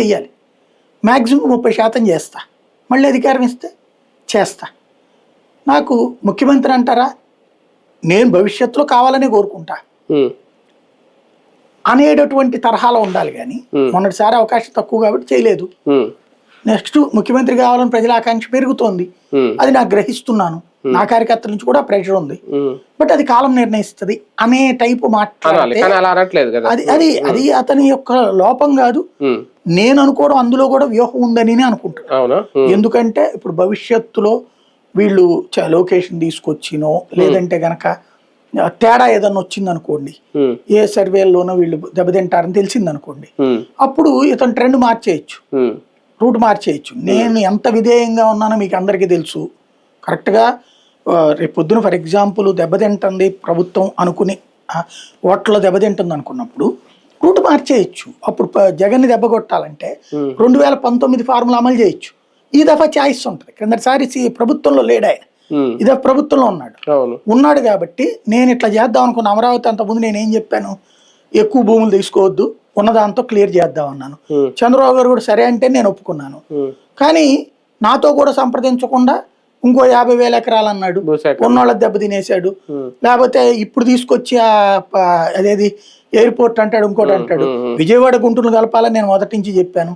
చెయ్యాలి, మ్యాక్సిమం 30% చేస్తా, మళ్ళీ అధికారం ఇస్తే చేస్తా. నాకు ముఖ్యమంత్రి అంటారా, నేను భవిష్యత్తులో కావాలని కోరుకుంటా అనేటటువంటి తరహాలో ఉండాలి. కానీ మొన్నటిసారి అవకాశం తక్కువ కాబట్టి చేయలేదు. నెక్స్ట్ ముఖ్యమంత్రి కావాలని ప్రజల ఆకాంక్ష పెరుగుతోంది, అది నాకు గ్రహిస్తున్నాను, నా కార్యకర్తల నుంచి కూడా ప్రెషర్ ఉంది, బట్ అది కాలం నిర్ణయిస్తుంది అనే టైపు మాట్లాడితే అది అది అది అతని యొక్క లోపం కాదు. నేను అనుకోవడం అందులో కూడా వ్యూహం ఉందని అనుకుంటున్నాను. ఎందుకంటే ఇప్పుడు భవిష్యత్తులో వీళ్ళు లొకేషన్ తీసుకొచ్చినో లేదంటే గనక తేడా ఏదన్నా వచ్చింది అనుకోండి, ఏ సర్వేల్లోనో వీళ్ళు దెబ్బతింటారని తెలిసింది అనుకోండి, అప్పుడు ఇతను ట్రెండ్ మార్చేయచ్చు, రూట్ మార్చేయచ్చు. నేను ఎంత విధేయంగా ఉన్నానో మీకు అందరికీ తెలుసు. కరెక్ట్గా రేపు పొద్దున ఫర్ ఎగ్జాంపుల్ దెబ్బతింటుంది ప్రభుత్వం అనుకుని ఓట్లలో దెబ్బతింటుంది అనుకున్నప్పుడు రూట్ మార్చేయచ్చు. అప్పుడు జగన్ని దెబ్బ కొట్టాలంటే 2019 ఫార్ములా అమలు చేయొచ్చు. ఈ దఫా ఛాయిస్ ఉంటుంది. కిందసారి ప్రభుత్వంలో లేడా, ఇదే ప్రభుత్వంలో ఉన్నాడు కాబట్టి నేను ఇట్లా చేద్దాం అనుకున్న అమరావతి అంతకుముందు నేను ఏం చెప్పాను, ఎక్కువ భూములు తీసుకోవద్దు, ఉన్నదాంతో క్లియర్ చేద్దాం అన్నాను. చంద్రబాబు గారు కూడా సరే అంటే నేను ఒప్పుకున్నాను. కానీ నాతో కూడా సంప్రదించకుండా ఇంకో 50,000 ఎకరాలు అన్నాడు, ఉన్నోళ్ళ దెబ్బ తినేశాడు. లేకపోతే ఇప్పుడు తీసుకొచ్చి అదేది ఎయిర్పోర్ట్ అంటాడు, ఇంకోటి అంటాడు. విజయవాడ గుంటూరు కలపాలని నేను మొదటి నుంచి చెప్పాను.